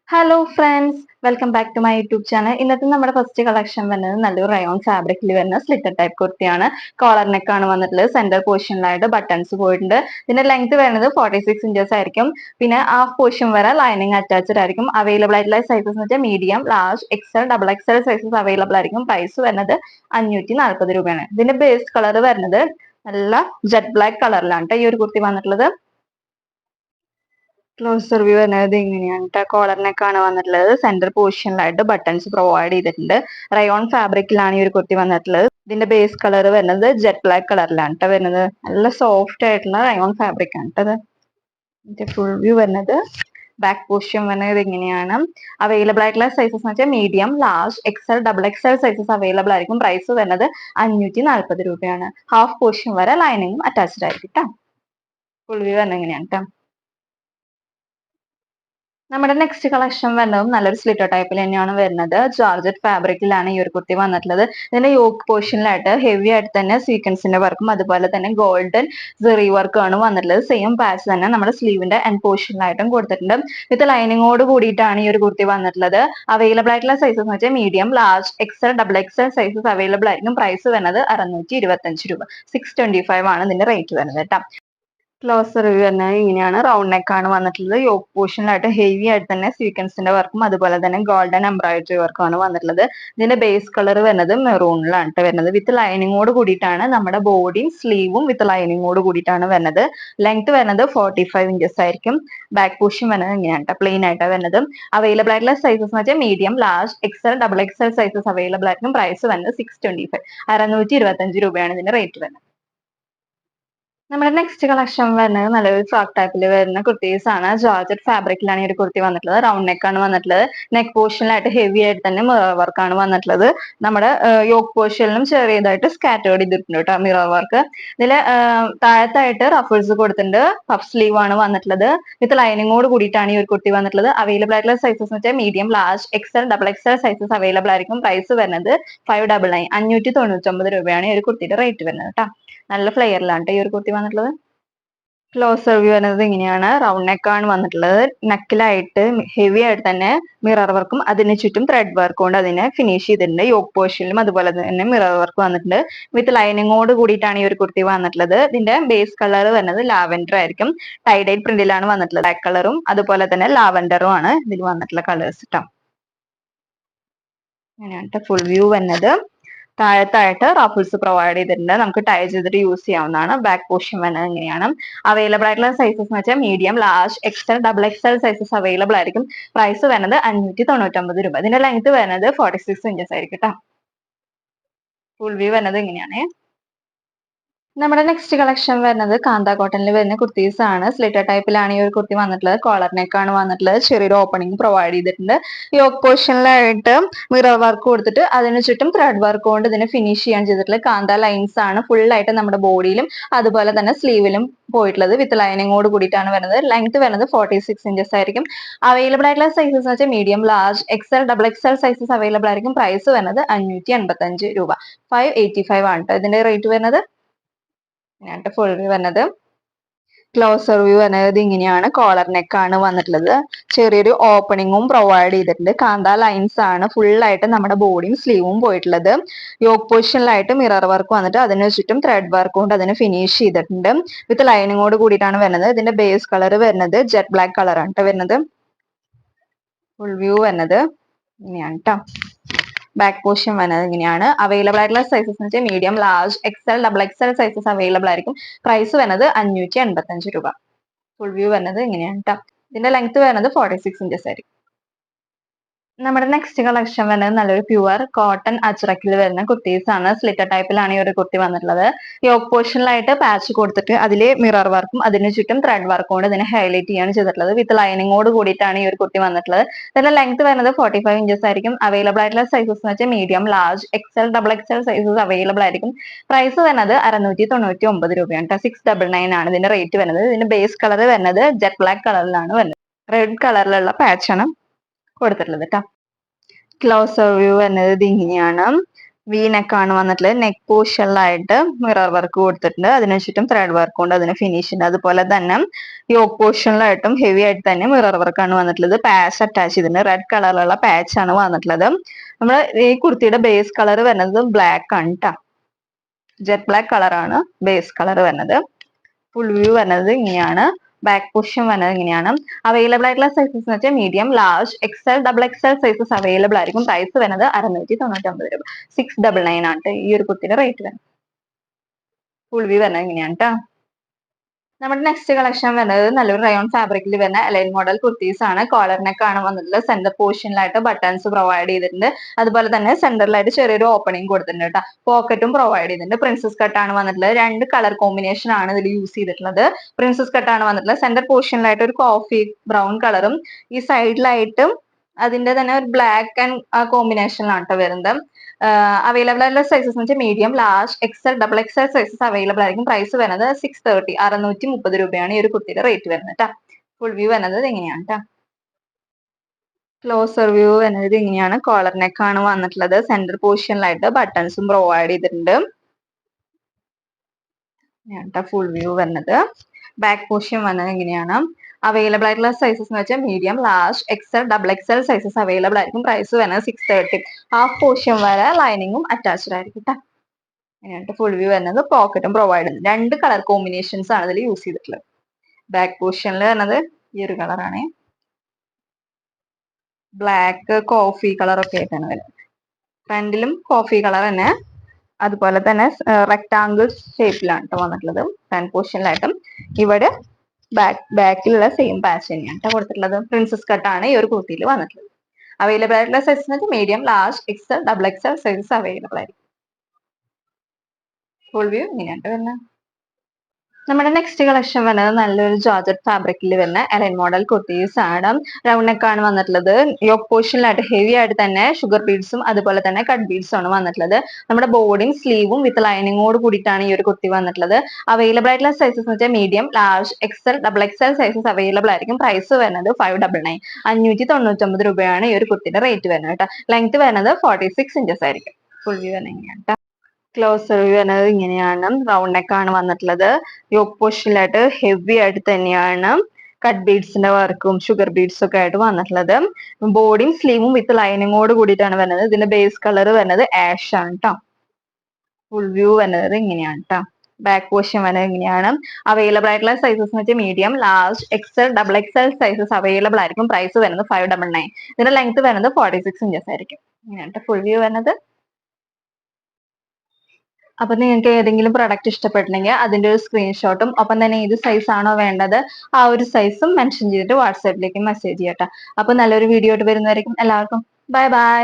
Hello friends, welcome back to my YouTube channel. ഇന്നത്തെ നമ്മുടെ first collection വരുന്നത് നല്ലൊരു റയോൺ ഫാബ്രിക്കിൽ വരുന്ന സ്ലിറ്റർ ടൈപ്പ് കുർത്തിയാണ്. കോളർ നെക്ക് ആണ് വന്നിട്ടുള്ളത്. സെന്റർ പോർഷനിലായിട്ട് ബട്ടൺസ് പോയിട്ടുണ്ട്. ഇതിന്റെ ലെങ്ത് വരുന്നത് 46 ഇഞ്ചസ് ആയിരിക്കും. പിന്നെ ഹാഫ് പോർഷൻ വരെ ലൈനിങ് അറ്റാച്ച്ഡ് ആയിരിക്കും. അവൈലബിൾ ആയിട്ടുള്ള സൈസസ് എന്ന് വെച്ചാൽ medium, large, XL, double XL sizes available ആയിരിക്കും. പ്രൈസ് വരുന്നത് 540 രൂപയാണ്. ഇതിന്റെ ബേസ് കളർ വരുന്നത് നല്ല ജെറ്റ് ബ്ലാക്ക് കളറിലാണ് ഈ ഒരു കുർത്തി വന്നിട്ടുള്ളത്. ക്ലോസർ വ്യൂ വരുന്നത് ഇങ്ങനെയാണ് ട്ടോ. കോളർ നെക്കാണ് വന്നിട്ടുള്ളത്. സെന്റർ പൊസിഷനിലായിട്ട് ബട്ടൺസ് പ്രൊവൈഡ് ചെയ്തിട്ടുണ്ട്. റയോൺ ഫാബ്രിക്കിലാണ് ഈ ഒരു കുർത്തി വന്നിട്ടുള്ളത്. ഇതിന്റെ ബേസ് കളർ വരുന്നത് ജെറ്റ് ബ്ലാക്ക് കളറിലാണ് ട്ടോ വരുന്നത്. നല്ല സോഫ്റ്റ് ആയിട്ടുള്ള റയോൺ ഫാബ്രിക് ആണ് ട്ടോ ഇത്. ഇതിന്റെ ഫുൾ വ്യൂ വരുന്നത് ബാക്ക് പോർഷൻ വരുന്നത് ഇങ്ങനെയാണ്. അവൈലബിൾ ആയിട്ടുള്ള സൈസസ് എന്ന് വെച്ചാൽ medium, large, XL, double XL sizes available ആയിരിക്കും. പ്രൈസ് വരുന്നത് 540 രൂപയാണ്. ഹാഫ് പോർഷൻ വരെ ലൈനിങ്ങും അറ്റാച്ച്ഡ് ആയിരിക്കും ട്ടോ. ഫുൾ വ്യൂ വരുന്നത് ഇങ്ങനെയാണ് ട്ടോ. നമ്മുടെ നെക്സ്റ്റ് കളക്ഷൻ വരുന്നതും നല്ലൊരു സ്ലിറ്റർ ടൈപ്പിൽ തന്നെയാണ് വരുന്നത്. ജോർജറ്റ് ഫാബ്രിക്കിലാണ് ഈ ഒരു കുർത്തി വന്നിട്ടുള്ളത്. ഇതിന്റെ യോക്ക് പോർഷനിലായിട്ട് ഹെവി ആയിട്ട് തന്നെ സീക്വൻസിന്റെ വർക്കും അതുപോലെ തന്നെ ഗോൾഡൻ സെറി വർക്കും ആണ് വന്നിട്ടുള്ളത്. സെയിം പാച്ച് തന്നെ നമ്മുടെ സ്ലീവിന്റെ എൻഡ് പോർഷനിലായിട്ടും കൊടുത്തിട്ടുണ്ട്. വിത്ത് ലൈനിങ്ങോട് കൂടിയിട്ടാണ് ഈ ഒരു കുർത്തി വന്നിട്ടുള്ളത്. അവൈലബിൾ ആയിട്ടുള്ള സൈസസ് എന്ന് വെച്ചാൽ medium, large, XL, double XL sizes available ആയിരിക്കും. പ്രൈസ് വരുന്നത് 625 രൂപ. 625 ആണ് ഇതിന്റെ റേറ്റ് വരുന്നത് കേട്ടോ. ക്ലോസർ വ്യൂ തന്നെ ഇങ്ങനെയാണ്. റൗണ്ട് നെക്ക് ആണ് വന്നിട്ടുള്ളത്. യോക്ക് പോർഷനിലായിട്ട് ഹെവി ആയിട്ട് തന്നെ സീക്വൻസിന്റെ വർക്കും അതുപോലെ തന്നെ ഗോൾഡൻ എംബ്രോയിഡറി വർക്കും ആണ് വന്നിട്ടുള്ളത്. ഇതിന്റെ ബേസ് കളർ വരുന്നത് മെറൂണിലാണ് ട്ടോ വരുന്നത്. വിത്ത് ലൈനിങ്ങോട് കൂടിയിട്ടാണ് നമ്മുടെ ബോഡിയും സ്ലീവും വിത്ത് ലൈനിങ്ങോട് കൂടിയിട്ടാണ് വരുന്നത്. ലെങ്ത് വരുന്നത് 45 ഇഞ്ചസ് ആയിരിക്കും. ബാക്ക് പോർഷൻ വരുന്നത് ഇങ്ങനെയാണ് ട്ടോ, പ്ലെയിൻ ആയിട്ടാണ് വരുന്നത്. അവൈലബിൾ ആയിട്ടുള്ള സൈസസ് എന്ന് വെച്ചാൽ medium, large, XL, double XL sizes available ആയിരിക്കും. പ്രൈസ് വരുന്നത് 625, 625 രൂപയാണ് ഇതിന്റെ റേറ്റ് വരുന്നത്. നമ്മുടെ നെക്സ്റ്റ് കളക്ഷൻ വരുന്നത് നല്ലൊരു ഫ്രോക്ക് ടൈപ്പിൽ വരുന്ന കുർത്തീസ് ആണ്. ജോർജറ്റ് ഫാബ്രിക്കിലാണ് ഈ ഒരു കുർത്തി വന്നിട്ടുള്ളത്. റൗണ്ട് നെക്ക് ആണ് വന്നിട്ടുള്ളത്. നെക്ക് പോർഷനിലായിട്ട് ഹെവി ആയിട്ട് തന്നെ മിറർ വർക്ക് ആണ് വന്നിട്ടുള്ളത്. നമ്മുടെ യോക്ക് പോർഷനിലും ചെറിയതായിട്ട് സ്കാറ്റേർഡ് ചെയ്തിട്ടുണ്ട് കേട്ടോ മിറർ വർക്ക്. ഇതില് താഴത്തായിട്ട് റഫിൾസ് കൊടുത്തിട്ടുണ്ട്. പഫ് സ്ലീവ് ആണ് വന്നിട്ടുള്ളത്. വിത്ത് ലൈനിങ്ങോട് കൂടിയിട്ടാണ് ഈ ഒരു കുർത്തി വന്നിട്ടുള്ളത്. അവൈലബിൾ ആയിട്ടുള്ള സൈസസ് എന്ന് വെച്ചാൽ medium, large, XL, double XL sizes available ആയിരിക്കും. പ്രൈസ് വരുന്നത് 599, 599 രൂപയാണ് ഈ ഒരു കുർത്തിയുടെ റേറ്റ് വരുന്നത് കേട്ടോ. നല്ല ഫ്ലെയറിലാണ് ഈ ഒരു കുർത്തി വന്നിട്ടുള്ളത്. ക്ലോസർ വ്യൂ വരുന്നത് ഇങ്ങനെയാണ്. റൗണ്ട് നെക്ക് ആണ് വന്നിട്ടുള്ളത്. നെക്കിലായിട്ട് ഹെവി ആയിട്ട് തന്നെ മിറർ വർക്കും അതിന് ചുറ്റും ത്രെഡ് വർക്കും കൊണ്ട് അതിനെ ഫിനിഷ് ചെയ്തിട്ടുണ്ട്. യോക്ക് പോർഷനിലും അതുപോലെ തന്നെ മിറർ വർക്ക് വന്നിട്ടുണ്ട്. വിത്ത് ലൈനിങ്ങോട് കൂടിയിട്ടാണ് ഈ ഒരു കുർത്തി വന്നിട്ടുള്ളത്. ഇതിന്റെ ബേസ് കളർ വരുന്നത് ലാവൻഡർ ആയിരിക്കും. ടൈഡൈഡ് പ്രിന്റിലാണ് വന്നിട്ടുള്ളത്. ബ്ലാക്ക് കളറും അതുപോലെ തന്നെ ലാവൻഡറും ആണ് ഇതിൽ വന്നിട്ടുള്ള കളേഴ്സ് കേട്ടോ. അങ്ങനെയാണ് ഫുൾ വ്യൂ വരുന്നത്. താഴത്തായിട്ട് റഫിൾസ് പ്രൊവൈഡ് ചെയ്തിട്ടുണ്ട്. നമുക്ക് ടൈ ചെയ്തിട്ട് യൂസ് ചെയ്യാവുന്നതാണ്. ബാക്ക് പോർഷൻ വരുന്നത് ഇങ്ങനെയാണ്. അവൈലബിൾ ആയിട്ടുള്ള സൈസസ് എന്ന് വെച്ചാൽ medium, large, XL, double XL sizes available ആയിരിക്കും. പ്രൈസ് വരുന്നത് 599 രൂപ. ഇതിന്റെ ലെങ്ത് വരുന്നത് 46 ഇഞ്ചസ് ആയിരിക്കും കേട്ടോ. ഫുൾ വ്യൂ വരുന്നത് ഇങ്ങനെയാണ്. നമ്മുടെ നെക്സ്റ്റ് കളക്ഷൻ വരുന്നത് കാന്ത കോട്ടണിൽ വരുന്ന കുർത്തീസ് ആണ്. സ്ലിറ്റർ ടൈപ്പിലാണ് ഈ ഒരു കുർത്തി വന്നിട്ടുള്ളത്. കോളർ നെക്ക് ആണ് വന്നിട്ടുള്ളത്. ചെറിയൊരു ഓപ്പണിംഗ് പ്രൊവൈഡ് ചെയ്തിട്ടുണ്ട്. യോക്ക് പോർഷനിലായിട്ട് മിറർ വർക്ക് കൊടുത്തിട്ട് അതിന് ചുറ്റും ത്രെഡ് വർക്ക് കൊണ്ട് ഇതിനെ ഫിനിഷ് ചെയ്യാൻ ചെയ്തിട്ടുള്ളത്. കാന്ത ലൈൻസ് ആണ് ഫുൾ ആയിട്ട് നമ്മുടെ ബോഡിയിലും അതുപോലെ തന്നെ സ്ലീവിലും പോയിട്ടുള്ളത്. വിത്ത് ലൈനിങ്ങോട് കൂടിയിട്ടാണ് വരുന്നത്. ലെങ്ത് വരുന്നത് 46 ഇഞ്ചസ് ആയിരിക്കും. അവൈലബിൾ ആയിട്ടുള്ള സൈസസ് വെച്ചാൽ medium, large, XL, double XL sizes available ആയിരിക്കും. പ്രൈസ് വരുന്നത് 585 രൂപ. 585 ആണ് കേട്ടോ ഇതിന്റെ റേറ്റ് വരുന്നത്. ഇങ്ങനെയാണ് ഫുൾ വ്യൂ വരുന്നത്. ക്ലോസർ വ്യൂ വരുന്നത് ഇങ്ങനെയാണ്. കോളർ നെക്ക് ആണ് വന്നിട്ടുള്ളത്. ചെറിയൊരു ഓപ്പണിങ്ങും പ്രൊവൈഡ് ചെയ്തിട്ടുണ്ട്. കാന്ത ലൈൻസ് ആണ് ഫുൾ ആയിട്ട് നമ്മുടെ ബോഡിയും സ്ലീവും പോയിട്ടുള്ളത്. യോക്ക് പൊസിഷനിലായിട്ട് മിറർ വർക്ക് വന്നിട്ട് അതിന് ചുറ്റും ത്രെഡ് വർക്ക് കൊണ്ട് അതിന് ഫിനിഷ് ചെയ്തിട്ടുണ്ട്. വിത്ത് ലൈനിങ്ങോട് കൂടിയിട്ടാണ് വരുന്നത്. ഇതിന്റെ ബേസ് കളർ വരുന്നത് ജെറ്റ് ബ്ലാക്ക് കളറാണ് കേട്ടോ വരുന്നത്. ഫുൾ വ്യൂ വരുന്നത് ഇങ്ങനെയാണ് കേട്ടോ. ബാക്ക് പോർഷൻ വരുന്നത് ഇങ്ങനെയാണ്. അവൈലബിൾ ആയിട്ടുള്ള സൈസസ് എന്ന് വെച്ചാൽ medium, large, XL, double XL sizes available ആയിരിക്കും. പ്രൈസ് വരുന്നത് 585 രൂപ. ഫുൾ വ്യൂ വരുന്നത് ഇങ്ങനെയാണ് കേട്ടോ. ഇതിന്റെ ലെങ്ത് വരുന്നത് 46 ഇഞ്ചസ് ആയിരിക്കും. നമ്മുടെ നെക്സ്റ്റ് കളക്ഷൻ വരുന്നത് നല്ലൊരു പ്യുവർ കോട്ടൺ അജ്രക്കിൽ വരുന്ന കുർത്തീസ് ആണ്. സ്ലിറ്റർ ടൈപ്പിലാണ് ഈ ഒരു കുർത്തി വന്നിട്ടുള്ളത്. യോക്ക് പോർഷനിലായിട്ട് പാച്ച് കൊടുത്തിട്ട് അതില് മിറർ വർക്കും അതിന് ചുറ്റും ത്രെഡ് വർക്കും കൊണ്ട് ഇതിനെ ഹൈലൈറ്റ് ചെയ്യാണ് ചെയ്തിട്ടുള്ളത്. വിത്ത് ലൈനിങ്ങോട് കൂടിയിട്ടാണ് ഈ ഒരു കുർത്തി വന്നിട്ടുള്ളത്. ഇതിന്റെ ലെങ്ത് വരുന്നത് 45 ഇഞ്ചസ് ആയിരിക്കും. അവൈലബിൾ ആയിട്ടുള്ള സൈസസ് എന്ന് വെച്ചാൽ medium, large, XL, double XL sizes available ആയിരിക്കും. പ്രൈസ് വരുന്നത് 699 രൂപയാണ് കേട്ടോ. 699 ആണ് ഇതിന്റെ റേറ്റ് വരുന്നത്. ഇതിന്റെ ബേസ് കളർ വരുന്നത് ജെറ്റ് ബ്ലാക്ക് കളറിലാണ് വരുന്നത്. റെഡ് കളറിലുള്ള പാച്ച് ആണ് കൊടുത്തിട്ടുള്ളത് കേട്ടോ. ക്ലോസർ വ്യൂ വരുന്നത് ഇത് ഇങ്ങനെയാണ്. വി നെക്ക് ആണ് വന്നിട്ടുള്ളത്. നെക്ക് പോർഷനിലായിട്ട് മിറർ വർക്ക് കൊടുത്തിട്ടുണ്ട്, അതിന് ചുറ്റും ത്രെഡ് വർക്ക് കൊണ്ട് അതിന് ഫിനിഷ് ഉണ്ട്. അതുപോലെ തന്നെ യോക്ക് പോർഷനിലായിട്ടും ഹെവി ആയിട്ട് തന്നെ മിറർ വർക്ക് ആണ് വന്നിട്ടുള്ളത്. പാച്ച് അറ്റാച്ച് ചെയ്തിട്ടുണ്ട്, റെഡ് കളറിലുള്ള പാച്ച് ആണ് വന്നിട്ടുള്ളത്. നമ്മുടെ ഈ കുർത്തിയുടെ ബേസ് കളർ വരുന്നത് ബ്ലാക്ക് ആണ് ട്ടോ, ജെറ്റ് ബ്ലാക്ക് കളറാണ് ബേസ് കളർ വരുന്നത്. ഫുൾ വ്യൂ വരുന്നത് ഇങ്ങനെയാണ്. ബാക്ക് പൊസിഷൻ വരുന്നത് ഇങ്ങനെയാണ്. അവൈലബിൾ ആയിട്ടുള്ള സൈസസ് എന്ന് വെച്ചാൽ medium, large, XL, double XL sizes available ആയിരിക്കും. പ്രൈസ് വരുന്നത് 699 രൂപ, 699 ആണ് ഈ ഒരു കുർത്തിയുടെ റേറ്റ് വരുന്നത്. ഫുൾ വ്യൂ വരുന്നത് ഇങ്ങനെയാണ് ട്ടോ. നമ്മുടെ നെക്സ്റ്റ് കളക്ഷൻ വരുന്നത് നല്ലൊരു റയോൺ ഫാബ്രിക്കിൽ വരുന്ന അലൈൻ മോഡൽ കുർത്തീസ് ആണ്. കോളർ നെക്ക് ആണ് വന്നിട്ടുള്ളത്. സെന്റർ പോർഷനിലായിട്ട് ബട്ടൺസ് പ്രൊവൈഡ് ചെയ്തിട്ടുണ്ട്. അതുപോലെ തന്നെ സെന്ററിലായിട്ട് ചെറിയൊരു ഓപ്പണിംഗ് കൊടുത്തിട്ടുണ്ട് കേട്ടോ. പോക്കറ്റും പ്രൊവൈഡ് ചെയ്തിട്ടുണ്ട്. പ്രിൻസസ് കട്ട് ആണ് വന്നിട്ടുള്ളത്. 2 കളർ കോമ്പിനേഷൻ ആണ് ഇതിൽ യൂസ് ചെയ്തിട്ടുള്ളത്. പ്രിൻസസ് കട്ട് ആണ് വന്നിട്ടുള്ളത്. സെന്റർ പോർഷനിലായിട്ട് ഒരു കോഫി ബ്രൗൺ കളറും ഈ സൈഡിലായിട്ടും അതിന്റെ തന്നെ ഒരു ബ്ലാക്ക് ആൻഡ് കോമ്പിനേഷനിലാണ് കേട്ടോ വരുന്നത്. അവൈലബിൾ ആയിട്ടുള്ള സൈസസ് എന്ന് വെച്ചാൽ medium, large, XL, double XL sizes available ആയിരിക്കും. പ്രൈസ് വരുന്നത് 630, 630 രൂപയാണ് ഈ ഒരു കുർത്തിയുടെ റേറ്റ് വരുന്നത് കേട്ടോ. ഫുൾ വ്യൂ വരുന്നത് ഇങ്ങനെയാണ് കേട്ടോ. ക്ലോസർ വ്യൂ വരുന്നത് ഇങ്ങനെയാണ്. കോളർ നെക്ക് ആണ് വന്നിട്ടുള്ളത്. സെന്റർ പോർഷനിലായിട്ട് ബട്ടൺസും പ്രൊവൈഡ് ചെയ്തിട്ടുണ്ട്. ഫുൾ വ്യൂ വരുന്നത്. ബാക്ക് പോർഷൻ വന്നത് ഇങ്ങനെയാണ്. അവൈലബിൾ ആയിട്ടുള്ള സൈസസ് എന്ന് വെച്ചാൽ medium, large, XL, double XL sizes available ആയിരിക്കും. പ്രൈസ് വരുന്നത് 630. ഹാഫ് പോർഷൻ വരെ ലൈനിങ്ങും അറ്റാച്ച്ഡ് ആയിരിക്കും കേട്ടോ. അങ്ങനെയാണ് ഫുൾ വ്യൂ വരുന്നത്. പോക്കറ്റും പ്രൊവൈഡ് ചെയ്യുന്നത്. 2 കളർ കോമ്പിനേഷൻസ് ആണ് ഇതിൽ യൂസ് ചെയ്തിട്ടുള്ളത്. ബാക്ക് പോർഷനിൽ വരുന്നത് ഈ ഒരു കളറാണ്, ബ്ലാക്ക് കോഫി കളർ ഒക്കെ ആയിട്ടാണ് വരുന്നത്. ഫ്രണ്ടിലും കോഫി കളർ തന്നെ, അതുപോലെ തന്നെ റെക്ടാങ്കിൾ ഷേപ്പിലാണ് കേട്ടോ വന്നിട്ടുള്ളത്. ഫ്രണ്ട് പോർഷനിലായിട്ടും ഇവിടെ ബാക്കിലുള്ള സെയിം പാച്ച് തന്നെയാണ് കേട്ടോ കൊടുത്തിട്ടുള്ളത്. പ്രിൻസസ് കട്ടാണ് ഈ ഒരു കുർത്തിയിൽ വന്നിട്ടുള്ളത്. അവൈലബിൾ ആയിട്ടുള്ള sizes medium, large, XL, double XL sizes available ആയിരിക്കും. ഫുൾ വ്യൂ ഇങ്ങനെയാണ് വരുന്നത്. നമ്മുടെ നെക്സ്റ്റ് കളക്ഷൻ വരുന്നത് നല്ലൊരു ജോർജറ്റ് ഫാബ്രിക്കിൽ വരുന്ന അലൈൻ മോഡൽ കുർത്തീസ് ആണ്. റൗണ്ട് നെക്ക് ആണ് വന്നിട്ടുള്ളത്. യോക്ക് പോർഷനിലായിട്ട് ഹെവി ആയിട്ട് തന്നെ ഷുഗർ ബീഡ്സും അതുപോലെ തന്നെ കട്ട് ബീഡ്സും ആണ് വന്നിട്ടുള്ളത്. നമ്മുടെ ബോഡിയും സ്ലീവും വിത്ത് ലൈനിങ്ങോട് കൂടിയിട്ടാണ് ഈ ഒരു കുർത്തി വന്നിട്ടുള്ളത്. അവൈലബിൾ ആയിട്ടുള്ള സൈസസ് എന്ന് വെച്ചാൽ medium, large, XL, double XL sizes available ആയിരിക്കും. പ്രൈസ് വരുന്നത് 599, 599 രൂപയാണ് ഈ ഒരു കുർത്തിയുടെ റേറ്റ് വരുന്നത് കേട്ടോ. ലെങ്ത് വരുന്നത് 46 ഇഞ്ചസ് ആയിരിക്കും. ഫുൾ വ്യൂ തന്നെ ഇങ്ങനെയാണ്. ക്ലോസർ വ്യൂ വരുന്നത് ഇങ്ങനെയാണ്. റൗണ്ട് നെക്ക് ആണ് വന്നിട്ടുള്ളത്. യോക്ക് പോർഷനിലായിട്ട് ഹെവി ആയിട്ട് തന്നെയാണ് കട്ട് ബീഡ്സിന്റെ വർക്കും ഷുഗർ ബീഡ്സും ഒക്കെ ആയിട്ട് വന്നിട്ടുള്ളത്. ബോഡിയും സ്ലീവും വിത്ത് ലൈനിങ്ങോട് കൂടിയിട്ടാണ് വരുന്നത്. ഇതിന്റെ ബേസ് കളർ വരുന്നത് ആഷ് ആണ് കേട്ടോ. ഫുൾ വ്യൂ വരുന്നത് ഇങ്ങനെയാണ് കേട്ടോ. ബാക്ക് പോർഷൻ വരുന്നത് ഇങ്ങനെയാണ്. അവൈലബിൾ ആയിട്ടുള്ള സൈസസ് എന്ന് വെച്ചാൽ medium, large, XL, double XL sizes available ആയിരിക്കും. പ്രൈസ് വരുന്നത് 599. ഇതിന്റെ ലെങ്ത് വരുന്നത് 46 ഇഞ്ചസ് ആയിരിക്കും. ഇങ്ങനെയാണ് ഫുൾ വ്യൂ വരുന്നത്. അപ്പൊ നിങ്ങൾക്ക് ഏതെങ്കിലും പ്രൊഡക്റ്റ് ഇഷ്ടപ്പെട്ടില്ലെങ്കിൽ അതിന്റെ ഒരു സ്ക്രീൻഷോട്ടും ഒപ്പം തന്നെ ഏത് സൈസ് ആണോ വേണ്ടത് ആ ഒരു സൈസും മെൻഷൻ ചെയ്തിട്ട് വാട്സാപ്പിലേക്ക് മെസ്സേജ് ചെയ്യട്ടെ. അപ്പൊ നല്ലൊരു വീഡിയോ ആയിട്ട് വരുന്നതായിരിക്കും. എല്ലാവർക്കും ബൈ ബൈ.